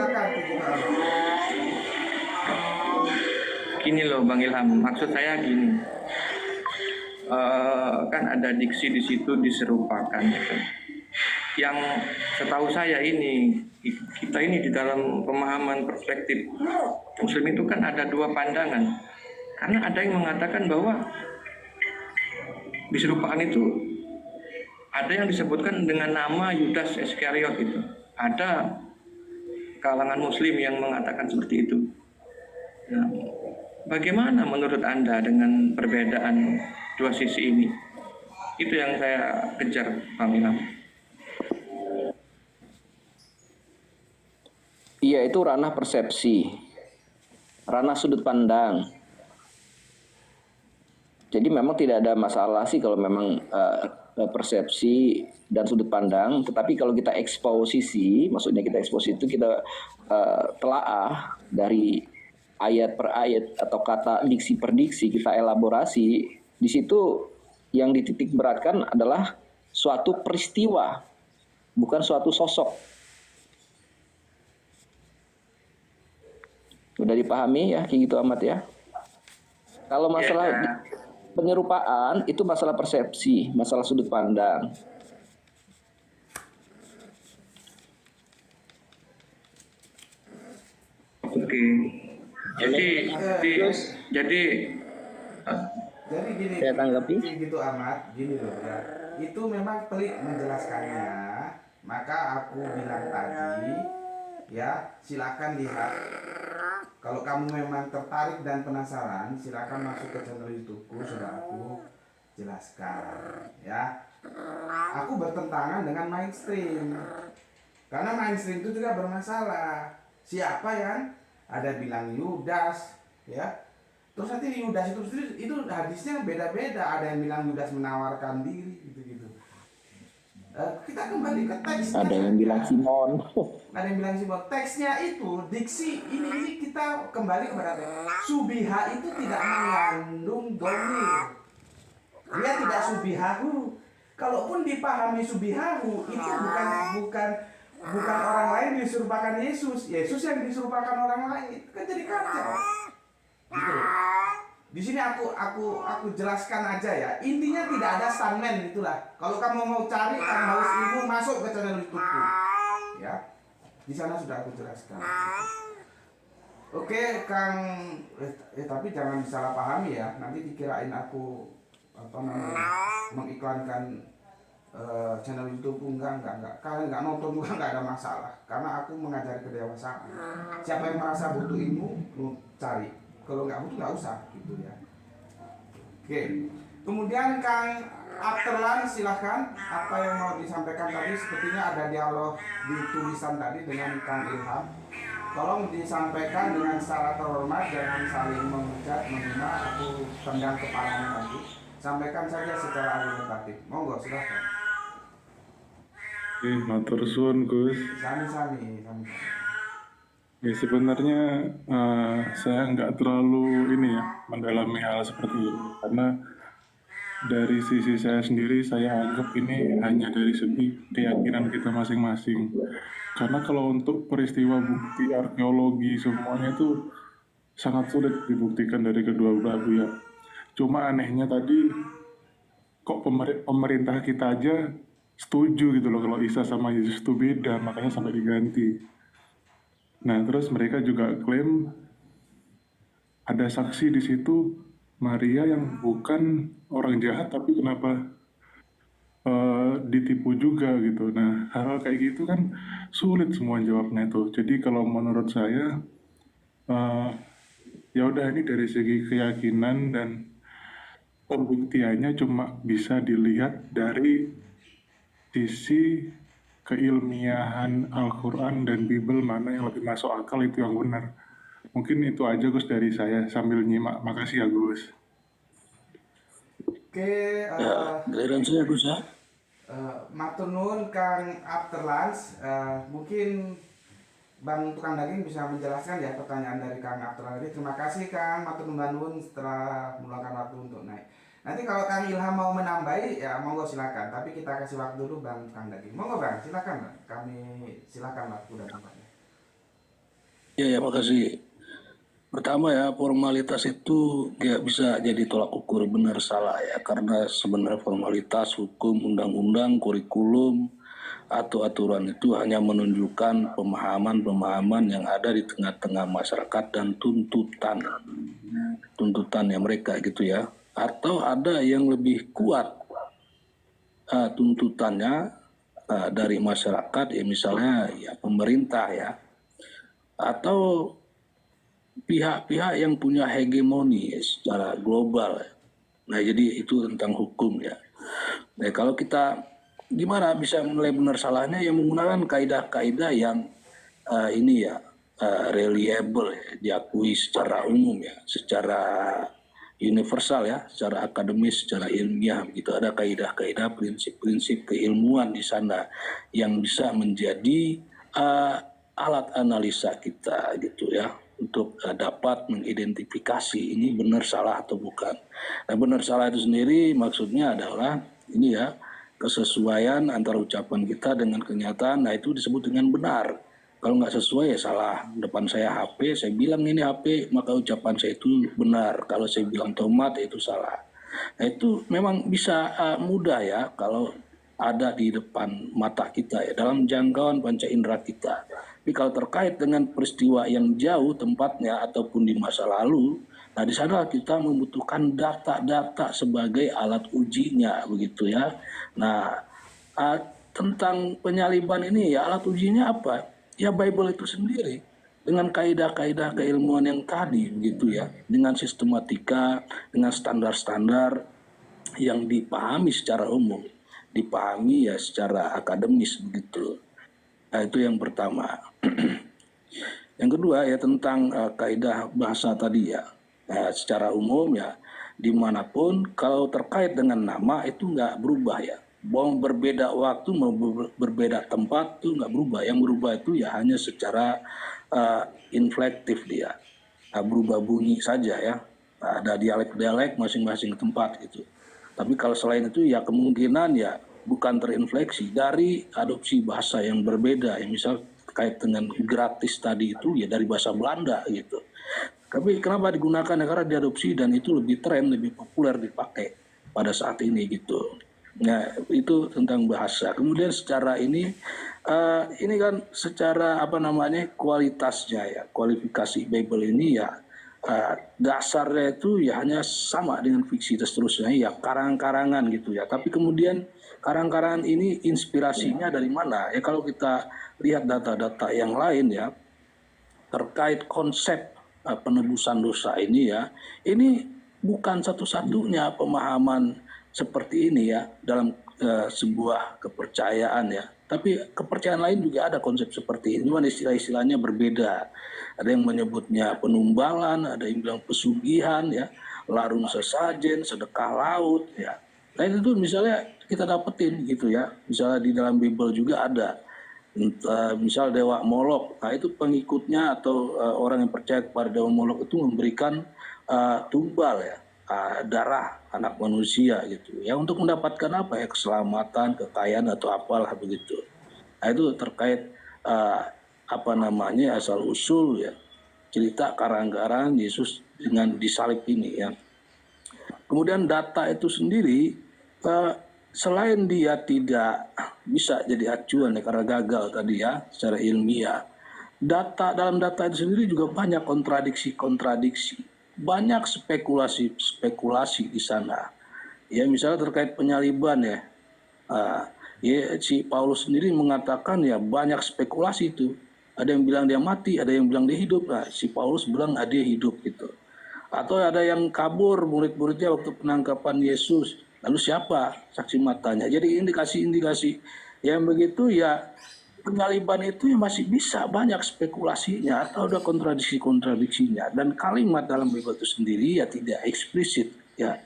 silakan Kiki Gini loh Bang Ilham, maksud saya gini, kan ada diksi di situ diserupakan gitu. Yang setahu saya ini, kita ini di dalam pemahaman perspektif Muslim itu kan ada dua pandangan. Karena ada yang mengatakan bahwa diserupakan itu ada yang disebutkan dengan nama Yudas Iskariot itu. Ada kalangan Muslim yang mengatakan seperti itu. Nah, bagaimana menurut Anda dengan perbedaan dua sisi ini? Itu yang saya kejar, Bang Ilham. Iya, itu ranah persepsi, ranah sudut pandang. Jadi memang tidak ada masalah sih kalau memang persepsi dan sudut pandang. Tetapi kalau kita eksposisi, maksudnya kita eksposisi itu kita telaah dari ayat per ayat atau kata diksi per diksi, kita elaborasi. Di situ yang dititik beratkan adalah suatu peristiwa, bukan suatu sosok. Udah dipahami ya, kayak gitu amat ya. Kalau masalah penyerupaan itu masalah persepsi, masalah sudut pandang. Oke. Jadi gini, saya tanggapi gitu amat, gini loh ya. Itu memang pelik menjelaskannya. Maka aku bilang tadi, ya silakan lihat. Kalau kamu memang tertarik dan penasaran, silakan masuk ke channel YouTubeku, sudah aku jelaskan. Ya, aku bertentangan dengan mainstream. Karena mainstream itu juga bermasalah. Siapa yang ada bilang Yudas, ya. Terus nanti Yudas itu hadisnya beda-beda. Ada yang bilang Yudas menawarkan diri, gitu-gitu. Kita kembali ke teksnya. Ada yang bilang Simon. Ada yang bilang Simon. Teksnya itu, diksi ini kita kembali kepada teks. Subiha itu tidak mengandung domir. Dia tidak subihahu. Kalaupun dipahami subihahu, itu bukan orang lain diserupakan Yesus. Yesus yang diserupakan orang lain. Kan jadi kacau. Gitu. Di sini aku jelaskan aja ya. Intinya tidak ada stuntman itulah. Kalau kamu mau cari, kamu harus ilmu, masuk ke channel YouTube-ku. Ya. Di sana sudah aku jelaskan. Oke, Kang, tapi jangan disalah pahami ya. Nanti dikirain aku mengiklankan channel YouTube. Enggak. Kalian nggak nonton juga nggak ada masalah. Karena aku mengajari kedewasaan. Siapa yang merasa butuh ilmu, lu cari. Kalau nggak butuh nggak usah, gitu ya. Oke. Kemudian Kang Afterlan, silahkan. Apa yang mau disampaikan tadi? Sepertinya ada dialog di tulisan tadi dengan Kang Ilham. Tolong disampaikan dengan secara terhormat, jangan saling menghujat, menghina. Aku tendang kepalanya nanti. Sampaikan saja secara argumentatif. Monggo, silahkan. Matur suwun Gus. Sami. Ya sebenarnya saya nggak terlalu mendalami hal seperti ini karena dari sisi saya sendiri saya anggap ini hanya dari segi keyakinan kita masing-masing. Karena kalau untuk peristiwa bukti arkeologi semuanya itu sangat sulit dibuktikan dari kedua belah pihak. Cuma anehnya tadi kok pemerintah kita aja setuju gitu loh kalau Isa sama Yesus itu beda, makanya sampai diganti. Nah, terus mereka juga klaim ada saksi di situ Maria yang bukan orang jahat tapi kenapa ditipu juga gitu. Nah, hal kayak gitu kan sulit semua jawabnya tuh. Jadi kalau menurut saya ya udah ini dari segi keyakinan dan pembuktiannya cuma bisa dilihat dari sisi keilmiahan Al-Quran dan Bible, mana yang lebih masuk akal itu yang benar. Mungkin itu aja Gus dari saya sambil nyimak. Makasih ya Gus. Oke, giliran saya Gus ya. matur nuwun Kang Afterlans. Mungkin Bang Tukang Daging bisa menjelaskan ya pertanyaan dari Kang Afterlans tadi. Terima kasih Kang, matur nuwun setelah meluangkan waktu untuk naik. Nanti kalau Kang Ilham mau menambahi ya monggo silakan. Tapi kita kasih waktu dulu Bang Tukang Daging. Monggo Bang, silakan Bang. Kami silakan waktu dan tempatnya. Ya, makasih. Pertama ya, formalitas itu nggak bisa jadi tolak ukur benar salah ya, karena sebenarnya formalitas, hukum, undang-undang, kurikulum, atau aturan itu hanya menunjukkan pemahaman-pemahaman yang ada di tengah-tengah masyarakat dan tuntutannya mereka gitu ya. Atau ada yang lebih kuat tuntutannya dari masyarakat ya, misalnya ya pemerintah ya, atau pihak-pihak yang punya hegemoni secara global. Nah, jadi itu tentang hukum ya. Nah, kalau kita gimana bisa menilai benar salahnya, yang menggunakan kaidah-kaidah yang ini ya reliable ya, diakui secara umum ya, secara universal ya, secara akademis, secara ilmiah begitu. Ada kaidah-kaidah, prinsip-prinsip keilmuan di sana yang bisa menjadi alat analisa kita gitu ya, untuk dapat mengidentifikasi ini benar salah atau bukan. Nah, benar salah itu sendiri maksudnya adalah ini ya, kesesuaian antara ucapan kita dengan kenyataan. Nah, itu disebut dengan benar. Kalau nggak sesuai ya salah. Depan saya HP, saya bilang ini HP, maka ucapan saya itu benar. Kalau saya bilang tomat, ya itu salah. Nah, itu memang bisa mudah ya kalau ada di depan mata kita ya, dalam jangkauan panca indera kita. Tapi kalau terkait dengan peristiwa yang jauh tempatnya ataupun di masa lalu, nah di sana kita membutuhkan data-data sebagai alat ujinya begitu ya. Nah, tentang penyaliban ini ya, alat ujinya apa? Ya Bible itu sendiri dengan kaidah-kaidah keilmuan yang tadi begitu ya, dengan sistematika, dengan standar-standar yang dipahami secara umum, dipahami ya secara akademis begitu. Nah, itu yang pertama. Yang kedua ya tentang kaidah bahasa tadi ya, secara umum ya, dimanapun kalau terkait dengan nama itu nggak berubah ya. Mau berbeda waktu, mau berbeda tempat itu nggak berubah. Yang berubah itu ya hanya secara inflektif dia, berubah bunyi saja ya. Ada dialek-dialek masing-masing tempat gitu. Tapi kalau selain itu ya kemungkinan ya bukan terinfleksi dari adopsi bahasa yang berbeda. Ya misal terkait dengan gratis tadi itu ya dari bahasa Belanda gitu. Tapi kenapa digunakan? Ya karena diadopsi dan itu lebih tren, lebih populer dipakai pada saat ini gitu. Nah, itu tentang bahasa. Kemudian secara ini kan secara apa namanya kualitasnya ya, kualifikasi Bible ini ya dasarnya itu ya hanya sama dengan fiksi dan seterusnya ya, karang-karangan gitu ya. Tapi kemudian karang-karangan ini inspirasinya dari mana? Ya kalau kita lihat data-data yang lain ya terkait konsep penebusan dosa ini ya, ini bukan satu-satunya pemahaman seperti ini ya dalam sebuah kepercayaan ya. Tapi kepercayaan lain juga ada konsep seperti ini, cuma istilah-istilahnya berbeda. Ada yang menyebutnya penumbalan, ada yang bilang pesugihan ya, larung sesajen, sedekah laut ya. Nah itu misalnya kita dapetin gitu ya. Misalnya di dalam Bible juga ada. Misal Dewa Molok, nah itu pengikutnya atau orang yang percaya kepada Dewa Molok itu memberikan tumbal ya, darah anak manusia gitu ya, untuk mendapatkan apa ya, keselamatan, kekayaan atau apalah begitu. Nah itu terkait apa namanya asal usul ya cerita karang-karang Yesus dengan disalib ini ya. Kemudian data itu sendiri selain dia tidak bisa jadi acuan ya karena gagal tadi ya secara ilmiah, dalam data itu sendiri juga banyak kontradiksi, banyak spekulasi di sana. Ya misalnya terkait penyaliban ya, ya si Paulus sendiri mengatakan ya banyak spekulasi itu. Ada yang bilang dia mati, ada yang bilang dia hidup. Nah, si Paulus bilang dia hidup gitu. Atau ada yang kabur murid-muridnya waktu penangkapan Yesus. Lalu siapa saksi matanya? Jadi indikasi-indikasi yang begitu ya, penyaliban itu ya masih bisa banyak spekulasinya atau ada kontradiksi-kontradiksinya, dan kalimat dalam Bible itu sendiri ya tidak eksplisit ya,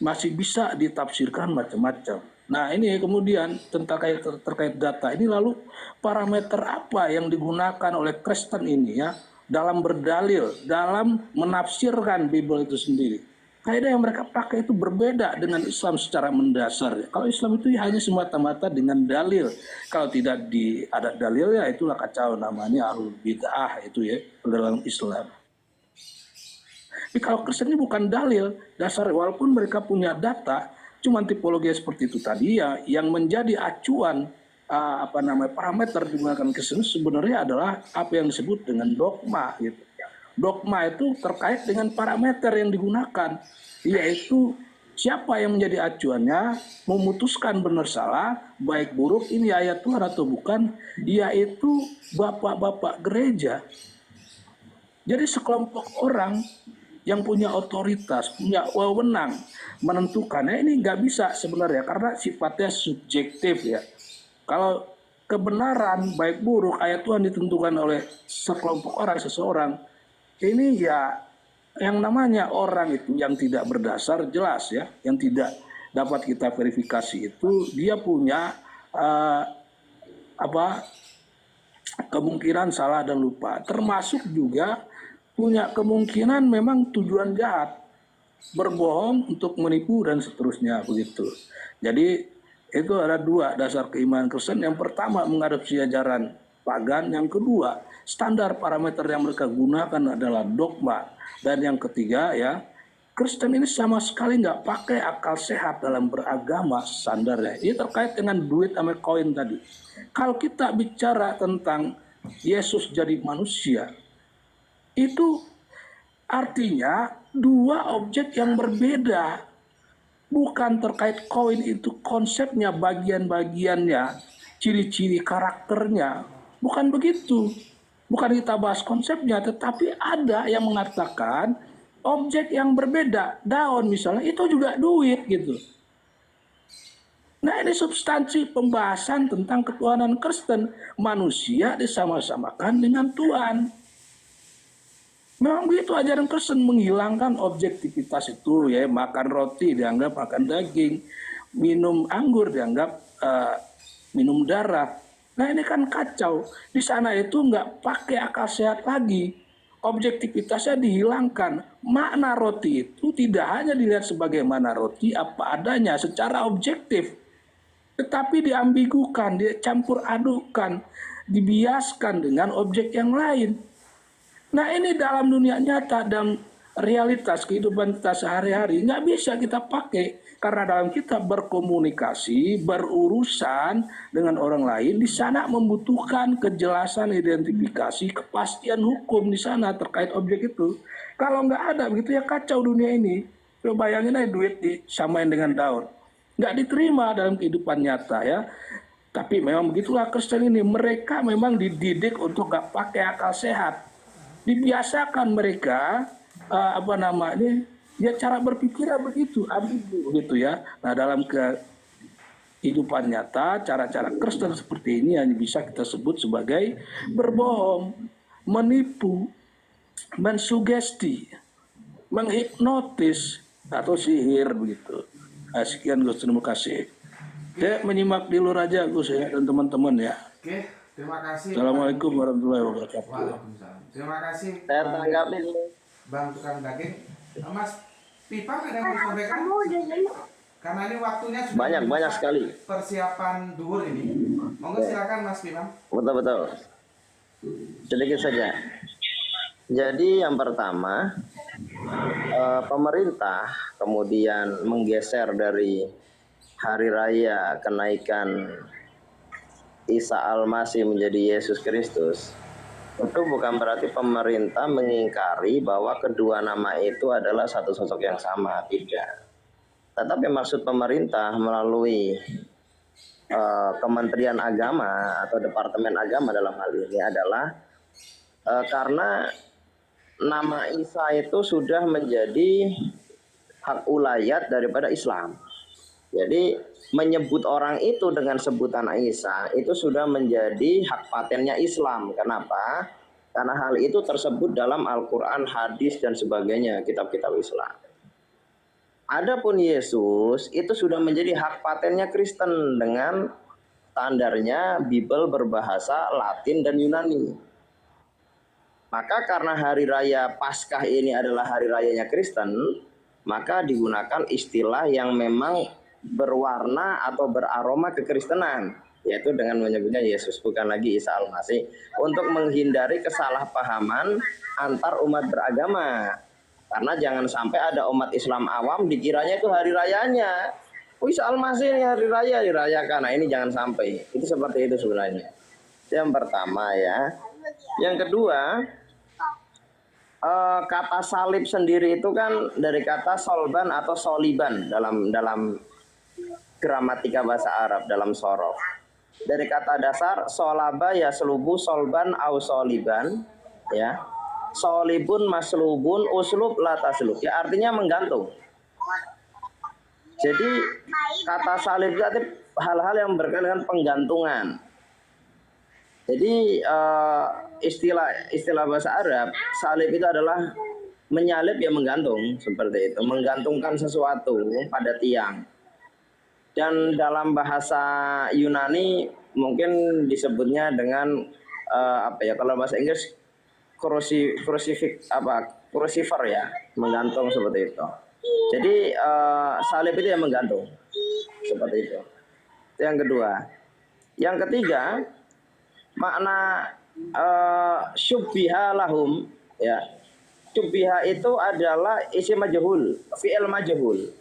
masih bisa ditafsirkan macam-macam. Nah ini kemudian terkait data ini, lalu parameter apa yang digunakan oleh Kristen ini ya dalam berdalil, dalam menafsirkan Bible itu sendiri. Kaidah yang mereka pakai itu berbeda dengan Islam secara mendasar. Kalau Islam itu hanya semata-mata dengan dalil. Kalau tidak ada dalil ya itulah kacau, namanya ahlul bid'ah itu ya dalam Islam. Tapi kalau Kristen ini bukan dalil dasar, walaupun mereka punya data, cuman tipologi seperti itu tadi ya yang menjadi acuan parameter digunakan Kristen sebenarnya adalah apa yang disebut dengan dogma gitu. Dogma itu terkait dengan parameter yang digunakan, yaitu siapa yang menjadi acuannya, memutuskan benar salah, baik buruk ini ayat Tuhan atau bukan, yaitu bapak-bapak gereja. Jadi sekelompok orang yang punya otoritas, punya wewenang menentukannya ini nggak bisa sebenarnya karena sifatnya subjektif ya. Kalau kebenaran baik buruk ayat Tuhan ditentukan oleh sekelompok orang, seseorang, ini ya yang namanya orang itu yang tidak berdasar jelas ya, yang tidak dapat kita verifikasi itu dia punya kemungkinan salah dan lupa, termasuk juga punya kemungkinan memang tujuan jahat, berbohong untuk menipu dan seterusnya begitu. Jadi itu ada dua dasar keimanan Kristen. Yang pertama mengadopsi ajaran pagan, yang kedua standar parameter yang mereka gunakan adalah dogma, dan yang ketiga ya Kristen ini sama sekali nggak pakai akal sehat dalam beragama standarnya. Ini terkait dengan duit sama koin tadi. Kalau kita bicara tentang Yesus jadi manusia, itu artinya dua objek yang berbeda. Bukan terkait koin itu konsepnya, bagian-bagiannya, ciri-ciri karakternya. Bukan begitu. Bukan kita bahas konsepnya, tetapi ada yang mengatakan objek yang berbeda. Daun misalnya, itu juga duit gitu. Nah ini substansi pembahasan tentang ketuhanan Kristen. Manusia disama-samakan dengan Tuhan. Memang begitu ajaran Kristen, menghilangkan objektivitas itu ya, makan roti dianggap makan daging, minum anggur dianggap minum darah. Nah ini kan kacau. Di sana itu nggak pakai akal sehat lagi. Objektivitasnya dihilangkan. Makna roti itu tidak hanya dilihat sebagaimana roti apa adanya secara objektif, tetapi diambigukan, dicampur adukan, dibiaskan dengan objek yang lain. Nah ini dalam dunia nyata dan realitas kehidupan kita sehari-hari nggak bisa kita pakai. Karena dalam kita berkomunikasi, berurusan dengan orang lain, di sana membutuhkan kejelasan identifikasi, kepastian hukum di sana terkait objek itu. Kalau nggak ada begitu ya kacau dunia ini. Coba bayangin aja duit disamain dengan daun. Nggak diterima dalam kehidupan nyata ya. Tapi memang begitulah Kristen ini. Mereka memang dididik untuk nggak pakai akal sehat. Dibiasakan mereka ya cara berpikirnya begitu, ambigu gitu ya. Nah dalam kehidupan nyata, cara-cara Kristen seperti ini hanya bisa kita sebut sebagai berbohong, menipu, mensugesti, menghipnotis atau sihir begitu. Nah, sekian Gus, terima kasih. Ya menyimak di luar aja Gus ya dan teman-teman ya. Oke, terima kasih. Assalamualaikum warahmatullahi wabarakatuh. Waalaikumsalam. Terima kasih. Saya tanggapin. Bang tukang daging. Mas Pipa ada yang mau disampaikan? Karena ini waktunya sudah Banyak sekali. Persiapan duhur ini. Monggo silakan Mas Pipa. Betul. Sedikit saja. Jadi yang pertama, pemerintah kemudian menggeser dari hari raya kenaikan Isa Al-Masih menjadi Yesus Kristus. Itu bukan berarti pemerintah mengingkari bahwa kedua nama itu adalah satu sosok yang sama, tidak. Tetapi maksud pemerintah melalui Kementerian Agama atau Departemen Agama dalam hal ini adalah karena nama Isa itu sudah menjadi hak ulayat daripada Islam. Jadi menyebut orang itu dengan sebutan Isa itu sudah menjadi hak patennya Islam. Kenapa? Karena hal itu tersebut dalam Al-Quran, hadis dan sebagainya, kitab-kitab Islam. Adapun Yesus itu sudah menjadi hak patennya Kristen dengan standarnya Bible berbahasa Latin dan Yunani. Maka karena hari raya Paskah ini adalah hari rayanya Kristen, maka digunakan istilah yang memang berwarna atau beraroma kekristenan, yaitu dengan menyebutnya Yesus, bukan lagi Isa Al-Masih, untuk menghindari kesalahpahaman antar umat beragama. Karena jangan sampai ada umat Islam awam dikiranya itu hari rayanya. Oh, Isa Al-Masih ini hari raya dirayakan. Nah, ini jangan sampai. Itu seperti itu sebenarnya. Yang pertama ya. Yang kedua, kata salib sendiri itu kan dari kata solban atau soliban dalam gramatika bahasa Arab, dalam sorof. Dari kata dasar solaba ya selubu, solban au soliban, ya. Solibun maslubun uslub la taslub, ya artinya menggantung. Jadi kata salib itu artinya hal-hal yang berkaitan dengan penggantungan. Jadi istilah bahasa Arab, salib itu adalah menyalib, ya menggantung, seperti itu, menggantungkan sesuatu pada tiang. Dan dalam bahasa Yunani mungkin disebutnya dengan kalau bahasa Inggris crucifer ya, menggantung seperti itu. Jadi salib itu yang menggantung, seperti itu. Yang kedua. Yang ketiga, makna syubbiha lahum, ya. Syubbiha itu adalah isim majhul, fi'il majhul.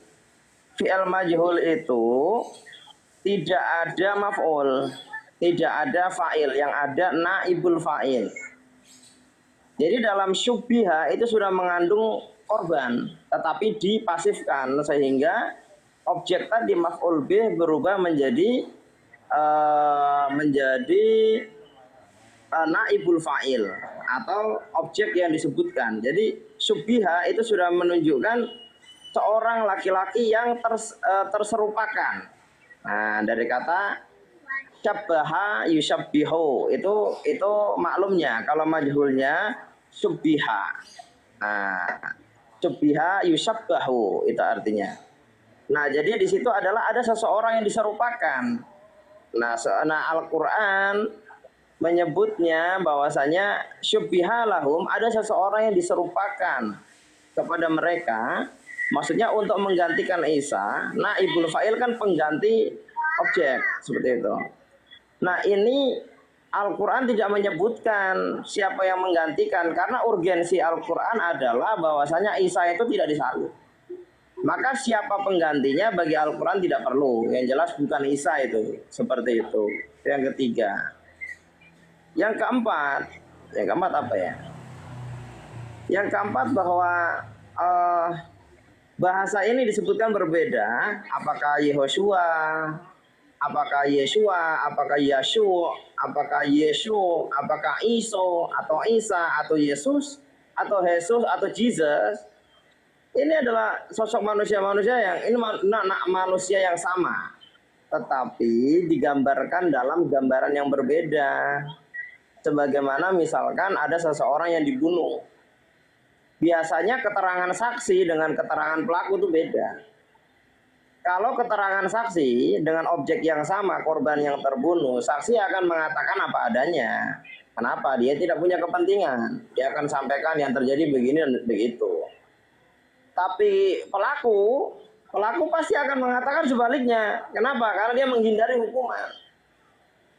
Fi'il majhul itu tidak ada maf'ul, tidak ada fa'il, yang ada naibul fa'il. Jadi dalam syubbiha itu sudah mengandung korban, tetapi dipasifkan sehingga objek tadi maf'ul bih berubah menjadi naibul fa'il atau objek yang disebutkan. Jadi syubbiha itu sudah menunjukkan seorang laki-laki yang terserupakan. Nah, dari kata syabbaha yusyabbihu itu maklumnya. Kalau majhulnya syubbiha. Nah, syubbiha yusyabbahu itu artinya. Nah, jadi di situ adalah ada seseorang yang diserupakan. Nah, Al-Qur'an menyebutnya bahwasanya syubbiha lahum, ada seseorang yang diserupakan kepada mereka. Maksudnya untuk menggantikan Isa. Naibul fa'il kan pengganti objek, seperti itu. Nah, ini Al-Quran tidak menyebutkan siapa yang menggantikan, karena urgensi Al-Quran adalah bahwasanya Isa itu tidak disalib. Maka siapa penggantinya bagi Al-Quran tidak perlu. Yang jelas bukan Isa itu, seperti itu. Yang ketiga. Yang keempat apa ya? Yang keempat bahwa bahasa ini disebutkan berbeda, apakah Yehoshua, apakah Yeshua, apakah Yashu, apakah Yesu, apakah Iso, atau Isa, atau Yesus, atau Jesus, atau Jesus. Ini adalah sosok manusia-manusia yang ini manusia yang sama, tetapi digambarkan dalam gambaran yang berbeda. Sebagaimana misalkan ada seseorang yang dibunuh. Biasanya keterangan saksi dengan keterangan pelaku itu beda. Kalau keterangan saksi dengan objek yang sama, korban yang terbunuh, saksi akan mengatakan apa adanya. Kenapa? Dia tidak punya kepentingan. Dia akan sampaikan yang terjadi begini dan begitu. Tapi pelaku pasti akan mengatakan sebaliknya. Kenapa? Karena dia menghindari hukuman.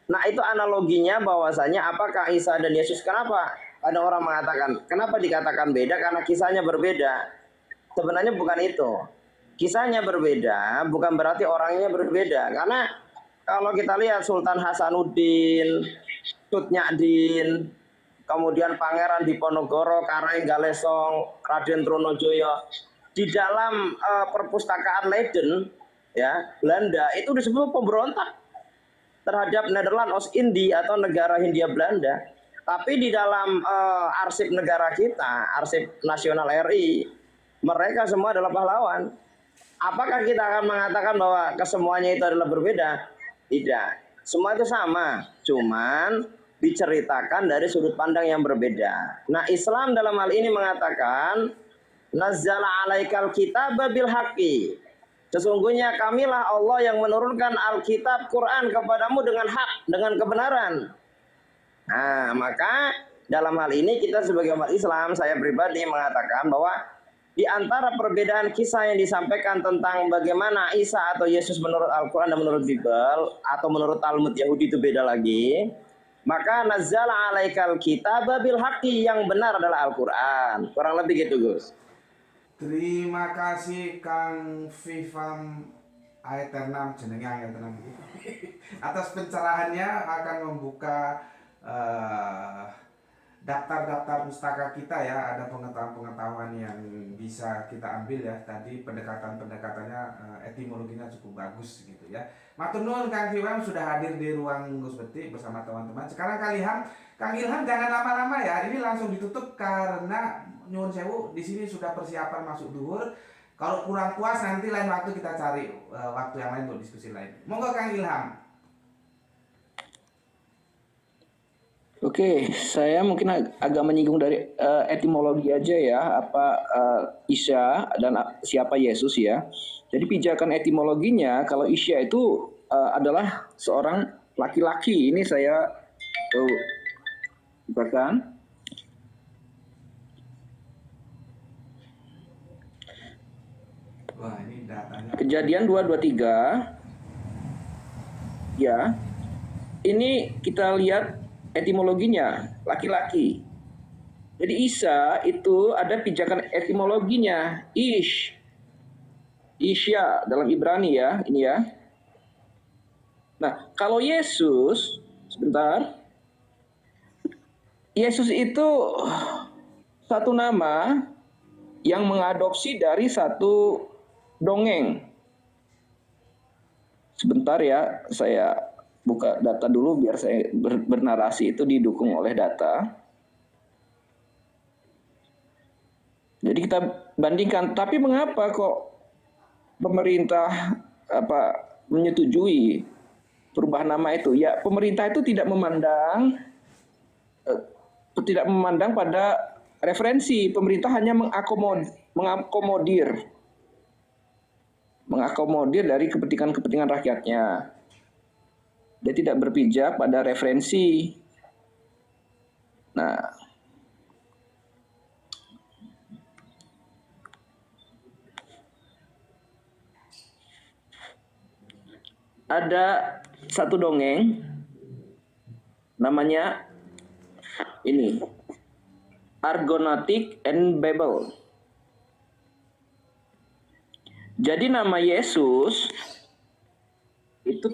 Nah, itu analoginya bahwasanya apakah Isa dan Yesus, kenapa? Ada orang mengatakan, kenapa dikatakan beda? Karena kisahnya berbeda. Sebenarnya bukan itu. Kisahnya berbeda, bukan berarti orangnya berbeda. Karena kalau kita lihat Sultan Hasanuddin, Tut Nyadin, kemudian Pangeran Diponegoro, Karaeng Galesong, Raden Tronojoyo, di dalam perpustakaan Leiden, ya, Belanda, itu disebut pemberontak terhadap Nederland Oost-Indie atau negara Hindia Belanda. Tapi di dalam arsip negara kita, arsip nasional RI, mereka semua adalah pahlawan. Apakah kita akan mengatakan bahwa kesemuanya itu adalah berbeda? Tidak. Semua itu sama. Cuman diceritakan dari sudut pandang yang berbeda. Nah, Islam dalam hal ini mengatakan, Nazzala alaikal kitaba bil haqqi. Sesungguhnya kamilah Allah yang menurunkan Alkitab Quran kepadamu dengan hak, dengan kebenaran. Nah, maka dalam hal ini kita sebagai umat Islam, saya pribadi mengatakan bahwa di antara perbedaan kisah yang disampaikan tentang bagaimana Isa atau Yesus menurut Al-Quran dan menurut Bible atau menurut Talmud Yahudi itu beda lagi. Maka nazzala alaikal kitaba bil haqqi, yang benar adalah Al-Quran. Kurang lebih gitu, Gus. Terima kasih Kang Vivam Aeternam, jenenge Aeternam. Atas pencerahannya, akan membuka daftar-daftar pustaka kita ya. Ada pengetahuan-pengetahuan yang bisa kita ambil ya. Tadi pendekatan-pendekatannya etimologinya cukup bagus gitu ya. Matur nuwun Kang Vivam sudah hadir di ruang Gus Betik bersama teman-teman. Sekarang Kang Ilham jangan lama-lama ya. Ini langsung ditutup karena nyuwun sewu di sini sudah persiapan masuk duhur. Kalau kurang puas nanti lain waktu kita cari waktu yang lain untuk diskusi lain. Monggo Kang Ilham. Oke, saya mungkin agak menyinggung dari etimologi aja ya, apa Isya dan siapa Yesus ya. Jadi pijakan etimologinya, kalau Isya itu adalah seorang laki-laki. Ini saya bukakan. Wah, ini datanya. Kejadian 2:23. Ya. Ini kita lihat etimologinya, laki-laki. Jadi Isa itu ada pijakan etimologinya, Isya dalam Ibrani ya, ini ya. Nah, kalau Yesus, sebentar. Yesus itu satu nama yang mengadopsi dari satu dongeng. Sebentar ya, saya buka data dulu biar saya bernarasi itu didukung oleh data. Jadi kita bandingkan, tapi mengapa kok pemerintah menyetujui perubahan nama itu? Ya, pemerintah itu tidak memandang pada referensi. Pemerintah hanya mengakomodir dari kepentingan rakyatnya. Dia tidak berpijak pada referensi. Nah, ada satu dongeng namanya ini Argonautic and Babel. Jadi nama Yesus itu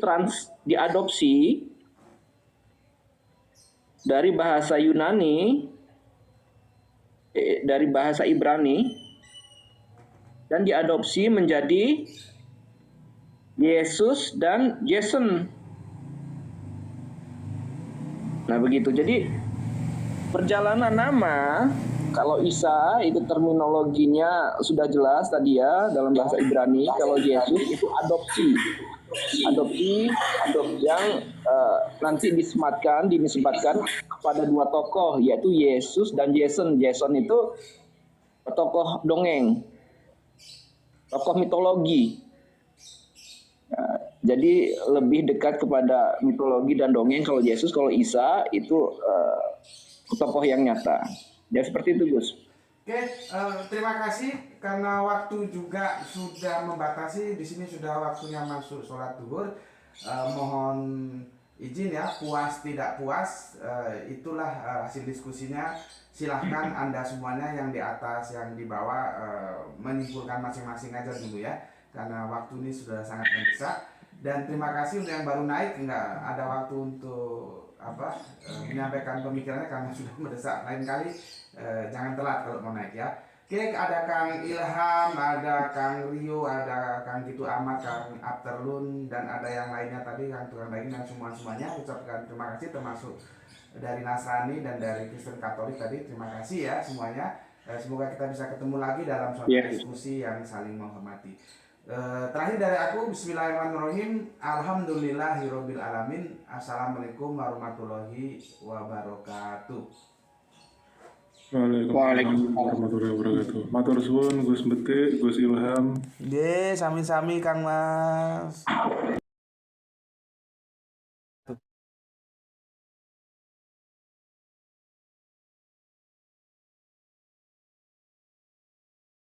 diadopsi dari bahasa Yunani, dari bahasa Ibrani, dan diadopsi menjadi Yesus dan Jason. Nah begitu. Jadi perjalanan nama, kalau Isa itu terminologinya sudah jelas tadi ya dalam bahasa Ibrani. Kalau Yesus itu adopsi yang nanti dinisbatkan kepada dua tokoh, yaitu Yesus dan Jason. Jason itu tokoh dongeng, tokoh mitologi. Nah, jadi lebih dekat kepada mitologi dan dongeng kalau Yesus. Kalau Isa itu tokoh yang nyata. Ya seperti itu, Gus. Oke, terima kasih karena waktu juga sudah membatasi. Di sini sudah waktunya masuk sholat zuhur. Mohon izin ya, puas tidak puas, itulah hasil diskusinya. Silahkan Anda semuanya yang di atas, yang di bawah menyimpulkan masing-masing aja dulu ya, karena waktu ini sudah sangat mendesak. Dan terima kasih untuk yang baru naik, nggak ada waktu untuk menyampaikan pemikirannya karena sudah mendesak. Lain kali jangan telat kalau mau naik ya. Oke, ada Kang Ilham, ada Kang Rio, ada Kang Gitu Ahmad, Kang Abterlun, dan ada yang lainnya tadi, Kang tukang daging dan semuanya. Ucapkan terima kasih, termasuk dari Nasrani dan dari Kristen Katolik tadi. Terima kasih ya semuanya. Semoga kita bisa ketemu lagi dalam suatu diskusi yang saling menghormati. Terakhir dari aku, bismillahirrahmanirrahim, alhamdulillahirabbil alamin, assalamualaikum warahmatullahi wabarakatuh. Waalaikumsalam warahmatullahi wabarakatuh. Matur suwun Gus Betik, Gus Ilham. Nggih, sami-sami Kang Mas.